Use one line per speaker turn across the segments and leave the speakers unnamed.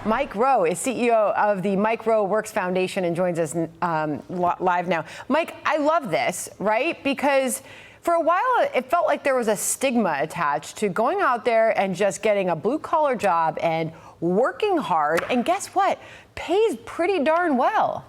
Mike Rowe is CEO of the Mike Rowe Works Foundation and joins us live now. Mike, I love this, right? Because for a while, it felt like there was a stigma attached to going out there and just getting a blue-collar job and working hard. And guess what? Pays pretty darn well.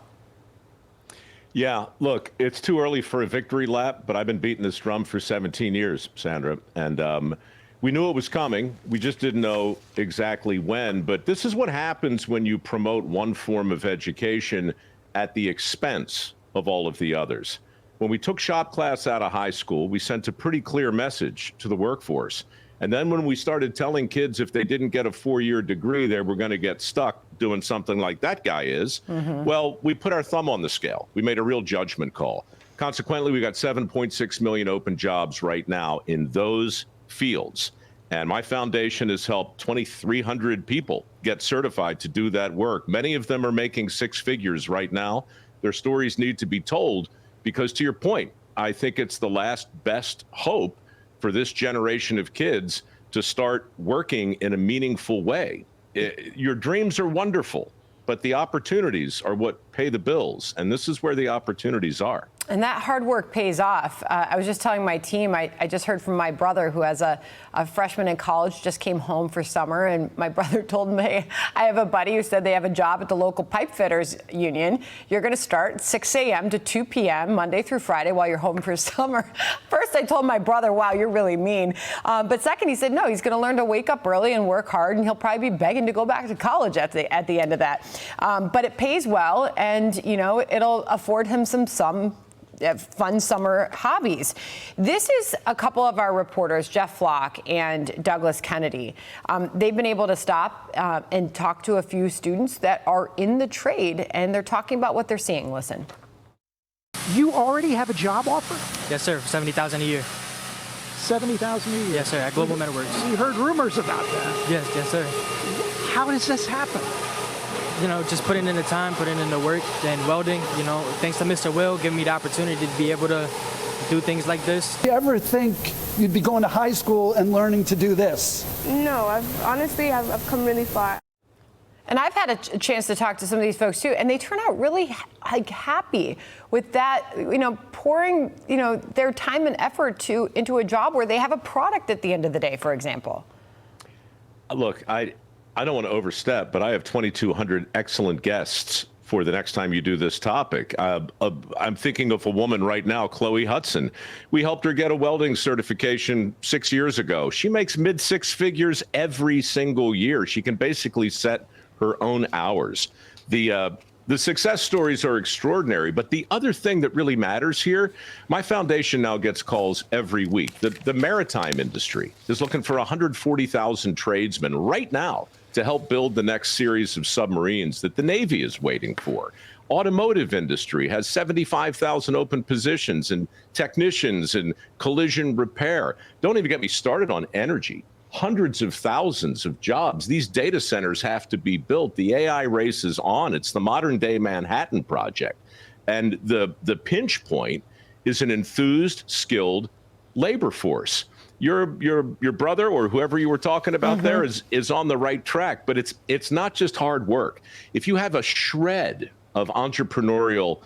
Yeah, look, it's too early for a victory lap, but I've been beating this drum for 17 years, Sandra. And we knew it was coming. We just didn't know exactly when. But this is what happens when you promote one form of education at the expense of all of the others. When we took shop class out of high school, we sent a pretty clear message to the workforce. And then when we started telling kids if they didn't get a 4-year degree, they were going to get stuck doing something like that guy is, well, we put our thumb on the scale. We made a real judgment call. Consequently, we got 7.6 million open jobs right now in those fields. And my foundation has helped 2,300 people get certified to do that work. Many of them are making 6 figures right now. Their stories need to be told because, to your point, I think it's the last best hope for this generation of kids to start working in a meaningful way. Your dreams are wonderful, but the opportunities are what pay the bills. And this is where the opportunities are.
And that hard work pays off. I was just telling my team, I just heard from my brother who has a freshman in college, just came home for summer. And my brother told me, I have a buddy who said they have a job at the local pipe fitters union. You're going to start 6 a.m. to 2 p.m. Monday through Friday while you're home for summer. First, I told my brother, wow, you're really mean. But second, he said, no, he's going to learn to wake up early and work hard. And he'll probably be begging to go back to college at the end of that. But it pays well. And, you know, it'll afford him some fun summer hobbies. This is a couple of our reporters, Jeff Flock and Douglas Kennedy. They've been able to stop and talk to a few students that are in the trade, and they're talking about what they're seeing. Listen.
You already have a job offer?
Yes, sir. $70,000 a year.
$70,000 a year?
Yes, sir. At Global Metalworks.
You heard rumors about that?
Yes, sir.
How does this happen?
You know, just putting in the time, putting in the work, and welding. You know, thanks to Mr. Will, giving me the opportunity to be able to do things like this.
Do you ever think you'd be going to high school and learning to do this?
No, I've come really far.
And I've had a chance to talk to some of these folks too, and they turn out really happy with that, you know, pouring, you know, their time and effort into a job where they have a product at the end of the day, for example.
Look, I don't want to overstep, but I have 2,200 excellent guests for the next time you do this topic. I'm thinking of a woman right now, Chloe Hudson. We helped her get a welding certification 6 years ago. She makes mid-6 figures every single year. She can basically set her own hours. The success stories are extraordinary, but the other thing that really matters here, my foundation now gets calls every week. The maritime industry is looking for 140,000 tradesmen right now to help build the next series of submarines that the Navy is waiting for. Automotive industry has 75,000 open positions and technicians and collision repair. Don't even get me started on energy. Hundreds of thousands of jobs. These data centers have to be built. The AI race is on. It's the modern day Manhattan Project. And the pinch point is an enthused, skilled labor force. Your brother or whoever you were talking about there is on the right track, but it's not just hard work. If you have a shred of entrepreneurial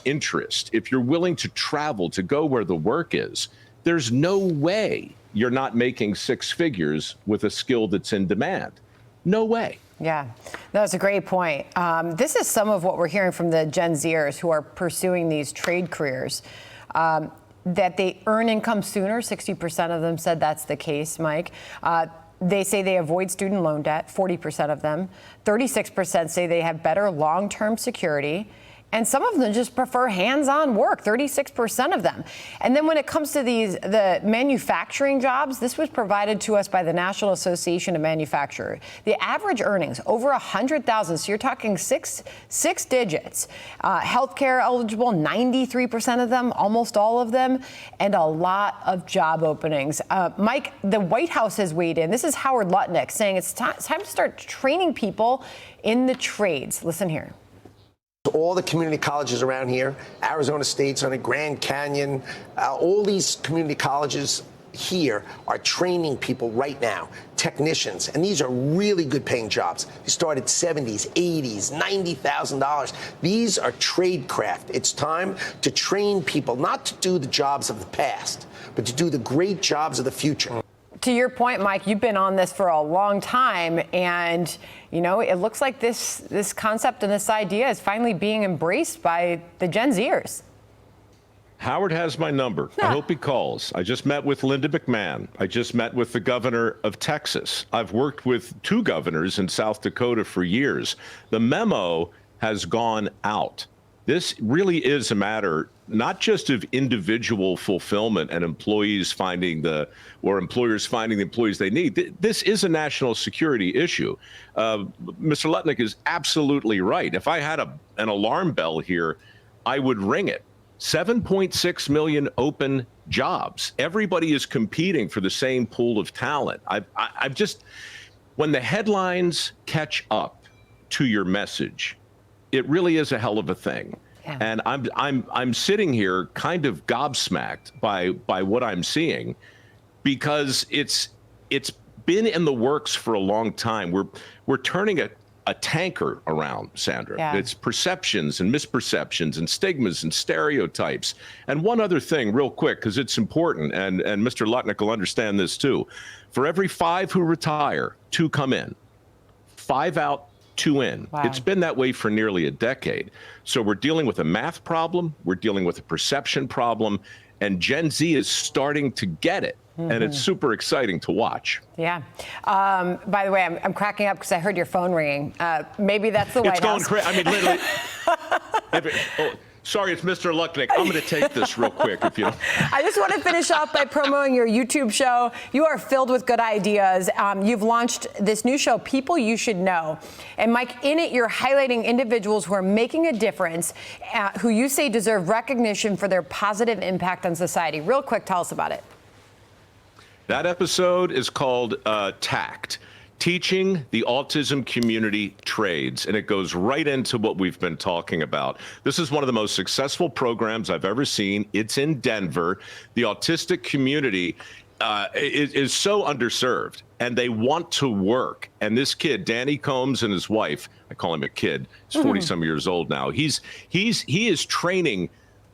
interest, if you're willing to travel to go where the work is, there's no way you're not making 6 figures with a skill that's in demand. No way.
Yeah, that's a great point. This is some of what we're hearing from the Gen Zers who are pursuing these trade careers. That they earn income sooner. 60% of them said that's the case, Mike. They say they avoid student loan debt, 40% of them. 36% say they have better long-term security. And some of them just prefer hands-on work, 36% of them. And then when it comes to the manufacturing jobs, this was provided to us by the National Association of Manufacturers. The average earnings, over 100,000, so you're talking six digits. Healthcare eligible, 93% of them, almost all of them, and a lot of job openings. Mike, the White House has weighed in. This is Howard Lutnick saying it's time to start training people in the trades. Listen here.
All the community colleges around here, Arizona State's on it, Grand Canyon, all these community colleges here are training people right now, technicians, and these are really good paying jobs. They start at $70s, $80s, $90,000. These are trade craft. It's time to train people not to do the jobs of the past, but to do the great jobs of the future.
To your point, Mike, you've been on this for a long time, and it looks like this concept and this idea is finally being embraced by the Gen Zers.
Howard has my number. I hope he calls. I just met with Linda McMahon. I just met with the governor of Texas. I've worked with 2 governors in South Dakota for years. The memo has gone out. This really is a matter not just of individual fulfillment and employers finding the employees they need. This is a national security issue. Mr. Lutnick is absolutely right. If I had an alarm bell here, I would ring it. 7.6 million open jobs. Everybody is competing for the same pool of talent. I've just, when the headlines catch up to your message, it really is a hell of a thing. Yeah. And I'm sitting here kind of gobsmacked by what I'm seeing, because it's been in the works for a long time. We're turning a tanker around, Sandra. Yeah. It's perceptions and misperceptions and stigmas and stereotypes. And one other thing real quick, because it's important, and Mr. Lutnick will understand this too. For every 5 who retire, 2 come in. 5 out, 2 in. Wow. It's been that way for nearly a decade. So we're dealing with a math problem, we're dealing with a perception problem, and Gen Z is starting to get it. Mm-hmm. And it's super exciting to watch.
Yeah. By the way, I'm cracking up because I heard your phone ringing. Maybe that's the White House.
It's going crazy. I mean, literally. Sorry, it's Mr. Lutnick. I'm going to take this real quick, if you don't.
I just want to finish off by promoting your YouTube show. You are filled with good ideas. You've launched this new show, People You Should Know. And Mike, in it, you're highlighting individuals who are making a difference, who you say deserve recognition for their positive impact on society. Real quick, tell us about it.
That episode is called TACT. Teaching the autism community trades, and it goes right into what we've been talking about. This is one of the most successful programs I've ever seen. It's in Denver. The autistic community is so underserved, and they want to work. And this kid, Danny Combs, and his wife, I call him a kid, he's 40-some years old now. He is training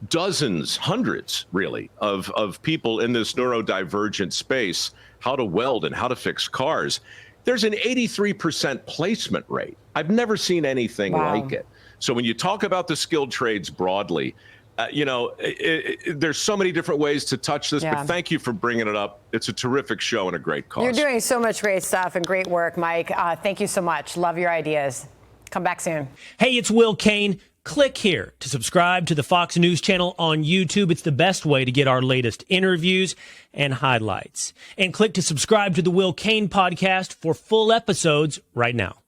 dozens, hundreds, really, of people in this neurodivergent space how to weld and how to fix cars. There's an 83% placement rate. I've never seen anything like it. So when you talk about the skilled trades broadly, there's so many different ways to touch this, but thank you for bringing it up. It's a terrific show and a great cause.
You're doing so much great stuff and great work, Mike. Thank you so much. Love your ideas. Come back soon.
Hey, it's Will Cain. Click here to subscribe to the Fox News channel on YouTube. It's the best way to get our latest interviews and highlights. And click to subscribe to the Will Cain podcast for full episodes right now.